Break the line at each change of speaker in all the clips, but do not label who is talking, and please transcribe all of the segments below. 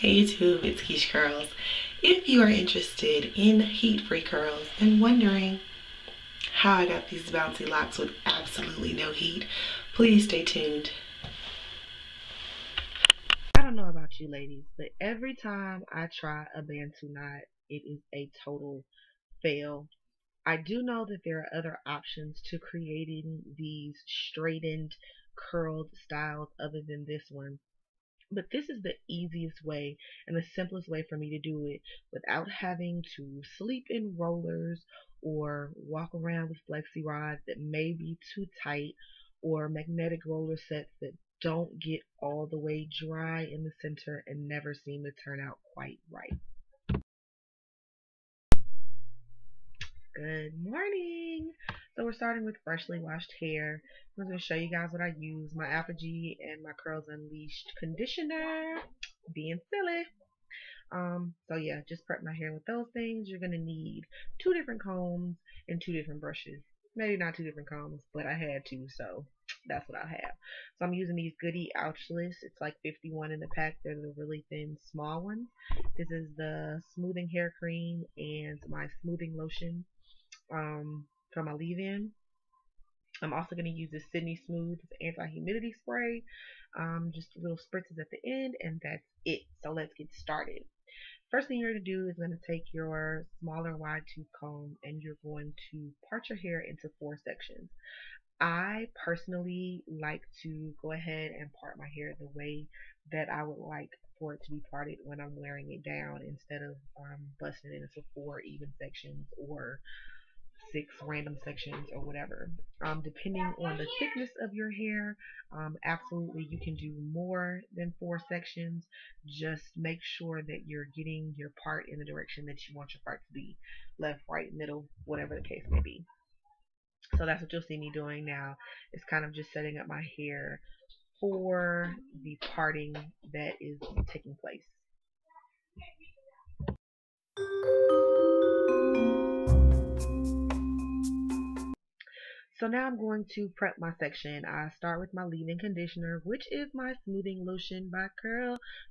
Hey YouTube, it's Keish Curls. If you are interested in heat-free curls and wondering how I got these bouncy locks with absolutely no heat, please stay tuned. I don't know about you ladies, but every time I try a Bantu knot, it is a total fail. I do know that there are other options to creating these straightened, curled styles other than this one. But this is the easiest way and the simplest way for me to do it without having to sleep in rollers or walk around with flexi rods that may be too tight or magnetic roller sets that don't get all the way dry in the center and never seem to turn out quite right. Good morning. So we're starting with freshly washed hair. I'm going to show you guys what I use. My Apogee and my Curls Unleashed conditioner. Being silly. So yeah, just prep my hair with those things. You're going to need 2 different combs and 2 different brushes. Maybe not 2 different combs, but I had to, so that's what I have. So I'm using these Goody ouchless. It's like 51 in the pack. They're the really thin, small ones. This is the smoothing hair cream and my smoothing lotion for my leave-in. I'm also going to use this Sydney Smooth anti-humidity spray. Just little spritzes at the end, and that's it. So let's get started. First thing you're going to do is going to take your smaller wide tooth comb and you're going to part your hair into 4 sections. I personally like to go ahead and part my hair the way that I would like for it to be parted when I'm wearing it down, instead of busting it into 4 even sections or 6 random sections or whatever. Depending on the thickness of your hair, absolutely you can do more than 4 sections. Just make sure that you're getting your part in the direction that you want your part to be. Left, right, middle, whatever the case may be. So that's what you'll see me doing now. It's kind of just setting up my hair for the parting that is taking place. So now I'm going to prep my section. I start with my leave-in conditioner, which is my smoothing lotion by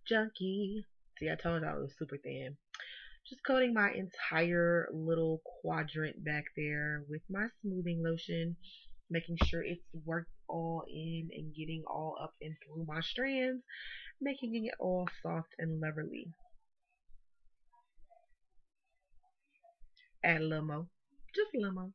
Junkie. See, I told y'all it was super thin. Just coating my entire little quadrant back there with my smoothing lotion, making sure it's worked all in and getting all up and through my strands, making it all soft and leathery. Add a little more, just a little more.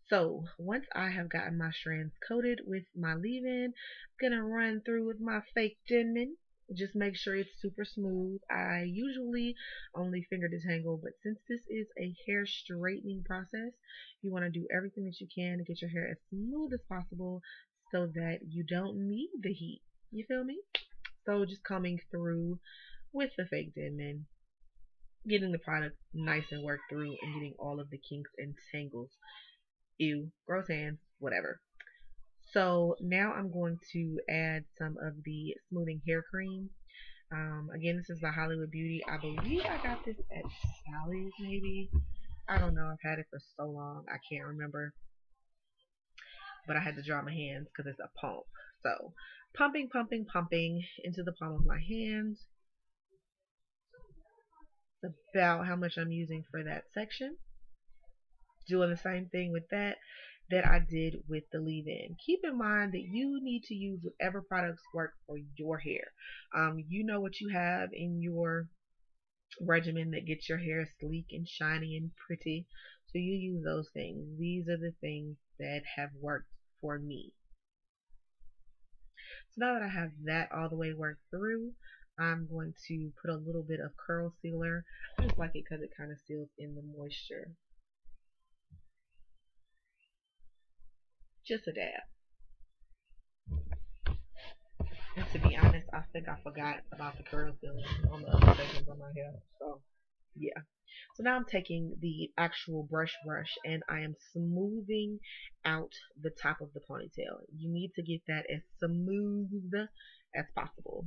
So once I have gotten my strands coated with my leave-in, I'm gonna run through with my fake Denman. Just make sure it's super smooth. I usually only finger detangle, but since this is a hair straightening process, you want to do everything that you can to get your hair as smooth as possible so that you don't need the heat. You feel me? So just coming through with the fake Denman, getting the product nice and worked through, and getting all of the kinks and tangles. Ew, gross hands, whatever. So now I'm going to add some of the smoothing hair cream. Again, this is by Hollywood Beauty. I believe I got this at Sally's, maybe. I don't know. I've had it for so long. I can't remember. But I had to dry my hands because it's a pump. So pumping, pumping, pumping into the palm of my hands. It's about how much I'm using for that section. Doing the same thing with that I did with the leave-in. Keep in mind that you need to use whatever products work for your hair. You know what you have in your regimen that gets your hair sleek and shiny and pretty, so you use those things. These are the things that have worked for me. So now that I have that all the way worked through, I'm going to put a little bit of curl sealer. I just like it because it kind of seals in the moisture. Just a dab. And to be honest, I think I forgot about the curl sealer on the other sections on my hair. So yeah. So now I'm taking the actual brush and I am smoothing out the top of the ponytail. You need to get that as smooth as possible.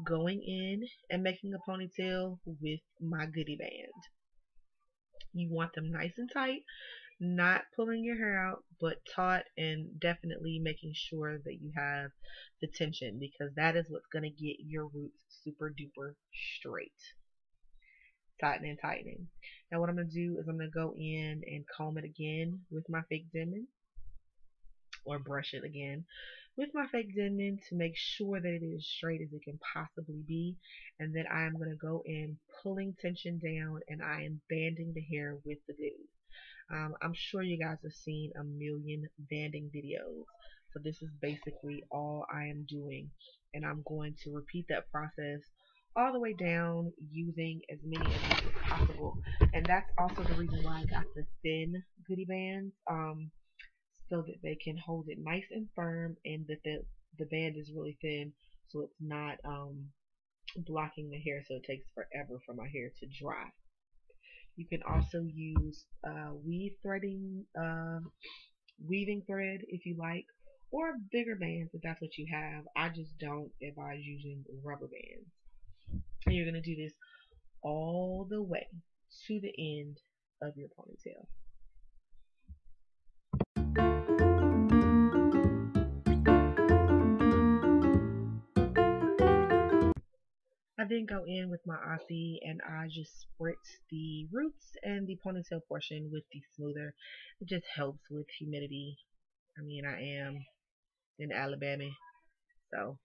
Going in and making a ponytail with my Goody band. You want them nice and tight. not pulling your hair out, but taut, and definitely making sure that you have the tension, because that is what's going to get your roots super duper straight. Tightening, tightening. Now what I'm going to do is I'm going to go in and comb it again with my fake Denman, or brush it again with my fake Denman to make sure that it is straight as it can possibly be. And then I am going to go in pulling tension down, and I am banding the hair with the glue. I'm sure you guys have seen a million banding videos. So this is basically all I am doing. And I'm going to repeat that process all the way down using as many of these as possible. And that's also the reason why I got the thin Goody bands, so that they can hold it nice and firm, and that the band is really thin, so it's not blocking the hair, so it takes forever for my hair to dry. You can also use weaving thread if you like, or bigger bands if that's what you have. I just don't advise using rubber bands. And you're going to do this all the way to the end of your ponytail. I then go in with my Aussie and I just spritz the roots and the ponytail portion with the smoother. It just helps with humidity. I mean, I am in Alabama, so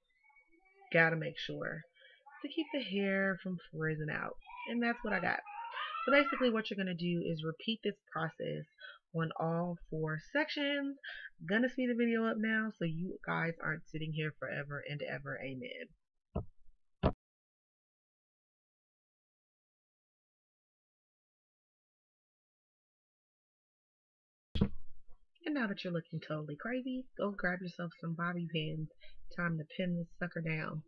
gotta make sure to keep the hair from frizzing out. And that's what I got. So basically what you're going to do is repeat this process on all 4 sections. Gonna speed the video up now so you guys aren't sitting here forever and ever. Amen. And now that you're looking totally crazy, go grab yourself some bobby pins. Time to pin this sucker down.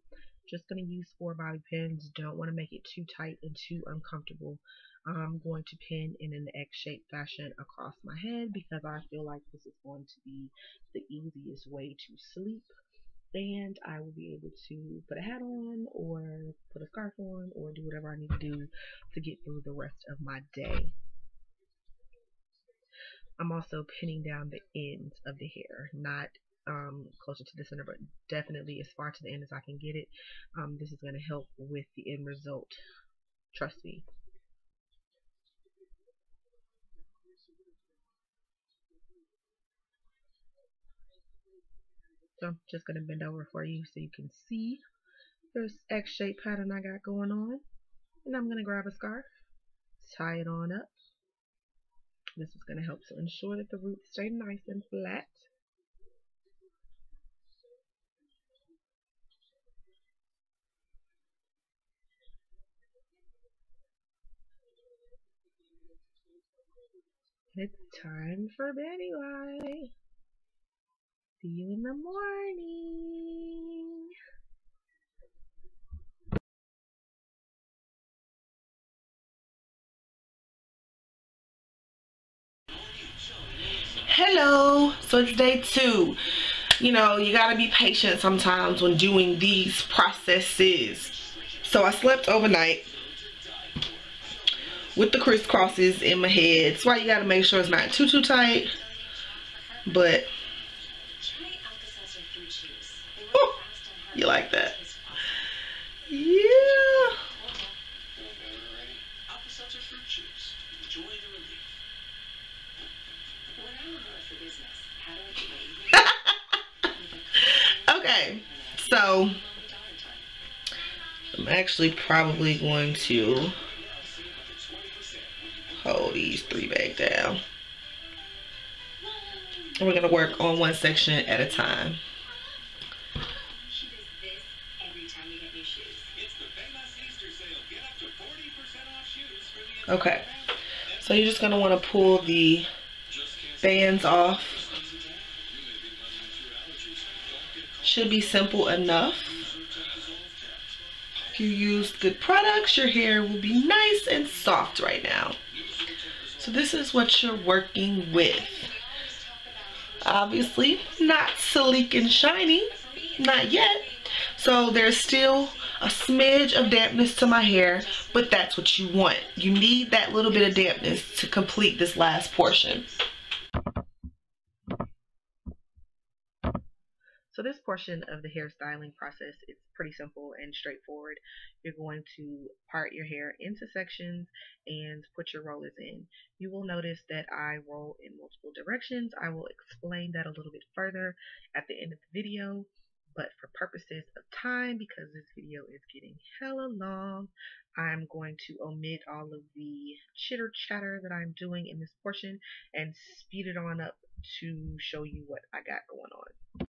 Just going to use 4 bobby pins. Don't want to make it too tight and too uncomfortable. I'm going to pin in an X-shaped fashion across my head because I feel like this is going to be the easiest way to sleep. And I will be able to put a hat on or put a scarf on or do whatever I need to do to get through the rest of my day. I'm also pinning down the ends of the hair, not closer to the center, but definitely as far to the end as I can get it. This is going to help with the end result. Trust me. So I'm just going to bend over for you so you can see this X-shaped pattern I got going on. And I'm going to grab a scarf, tie it on up. This is going to help to ensure that the roots stay nice and flat. It's time for Betty White. See you in the morning. Hello, so it's day 2. You know, you gotta be patient sometimes when doing these processes. So I slept overnight with the crisscrosses in my head. That's why you gotta make sure it's not too tight. But oh, you like that? Yeah. Okay, so I'm actually probably going to hold these 3 back down. And we're going to work on 1 section at a time. Okay, so you're just going to want to pull the bands off. Should be simple enough. If you use good products, your hair will be nice and soft right now. So this is what you're working with. Obviously, not sleek and shiny, not yet. So there's still a smidge of dampness to my hair, but that's what you want. You need that little bit of dampness to complete this last portion. So this portion of the hairstyling process is pretty simple and straightforward. You're going to part your hair into sections and put your rollers in. You will notice that I roll in multiple directions. I will explain that a little bit further at the end of the video. But for purposes of time, because this video is getting hella long, I'm going to omit all of the chitter chatter that I'm doing in this portion and speed it on up to show you what I got going on.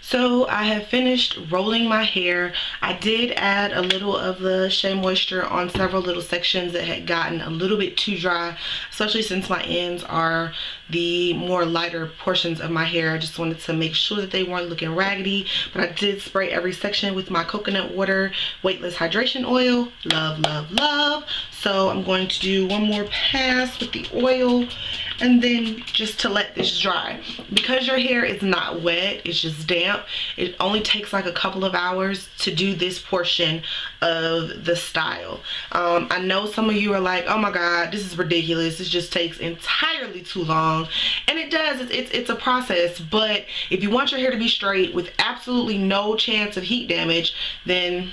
So I have finished rolling my hair. I did add a little of the Shea Moisture on several little sections that had gotten a little bit too dry, especially since my ends are the more lighter portions of my hair. I just wanted to make sure that they weren't looking raggedy, but I did spray every section with my coconut water weightless hydration oil. Love, love, love. So I'm going to do one more pass with the oil and then just to let this dry. Because your hair is not wet, it's just damp, it only takes like a couple of hours to do this portion of the style. I know some of you are like, oh my god, this is ridiculous, this just takes entirely too long. And it does, it's a process, but if you want your hair to be straight with absolutely no chance of heat damage, then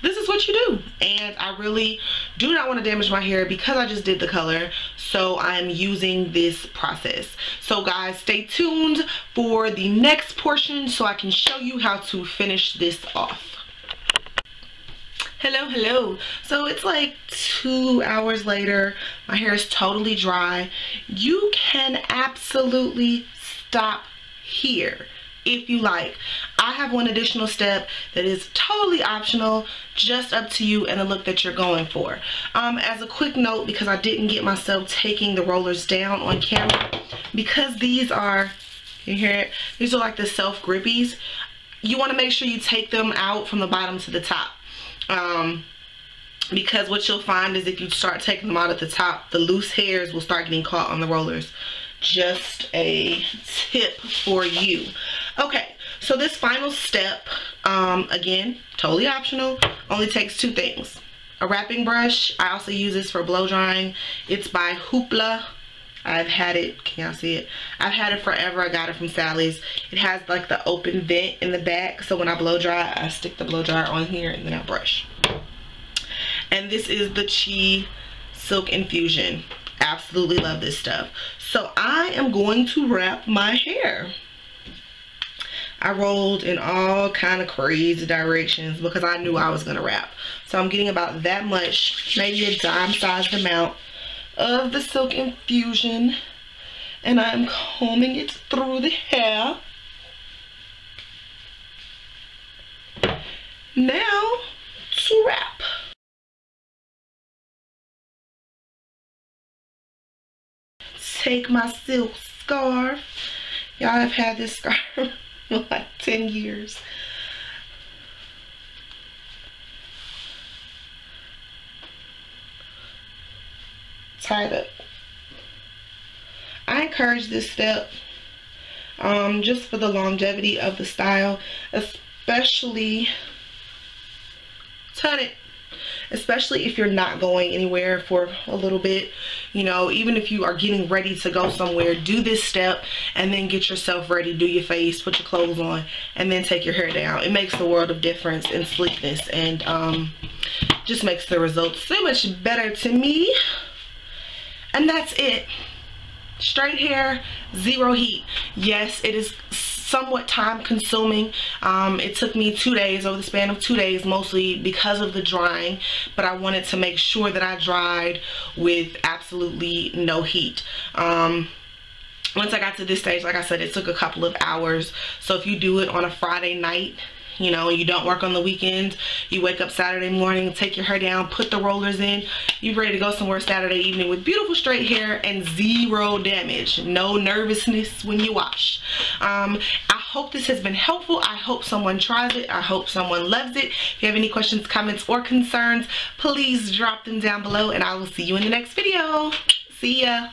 this is what you do. And I really do not want to damage my hair because I just did the color, so I'm using this process. So guys, stay tuned for the next portion so I can show you how to finish this off. Hello. So it's like 2 hours later. My hair is totally dry. You can absolutely stop here if you like. I have one additional step that is totally optional, just up to you and the look that you're going for. As a quick note, because I didn't get myself taking the rollers down on camera, because these are, you hear it? These are like the self grippies. You want to make sure you take them out from the bottom to the top. Because what you'll find is if you start taking them out at the top, the loose hairs will start getting caught on the rollers. Just a tip for you. Okay, so this final step, again, totally optional, only takes 2 things. A wrapping brush. I also use this for blow drying. It's by Hoopla. I've had it, can y'all see it? I've had it forever. I got it from Sally's. It has like the open vent in the back, so when I blow dry, I stick the blow dryer on here and then I brush. And this is the Shea Silk Infusion. Absolutely love this stuff. So I am going to wrap my hair. I rolled in all kind of crazy directions because I knew I was going to wrap. So I'm getting about that much, maybe a dime-sized amount of the Silk Infusion. And I'm combing it through the hair. Now to wrap. Take my silk scarf. Y'all, have had this scarf for like 10 years. Tie it up. I encourage this step just for the longevity of the style, especially especially if you're not going anywhere for a little bit. You know, even if you are getting ready to go somewhere, do this step and then get yourself ready, do your face, put your clothes on, and then take your hair down. It makes the world of difference in sleekness, and just makes the results so much better to me. And that's it. Straight hair, zero heat. Yes, it is somewhat time consuming. It took me 2 days, over the span of 2 days, mostly because of the drying, but I wanted to make sure that I dried with absolutely no heat. Once I got to this stage, like I said, it took a couple of hours. So if you do it on a Friday night you know, you don't work on the weekends, you wake up Saturday morning, take your hair down, put the rollers in, you're ready to go somewhere Saturday evening with beautiful straight hair and zero damage, no nervousness when you wash. I hope this has been helpful. I hope someone tries it. I hope someone loves it. If you have any questions, comments, or concerns, please drop them down below, and I will see you in the next video. See ya.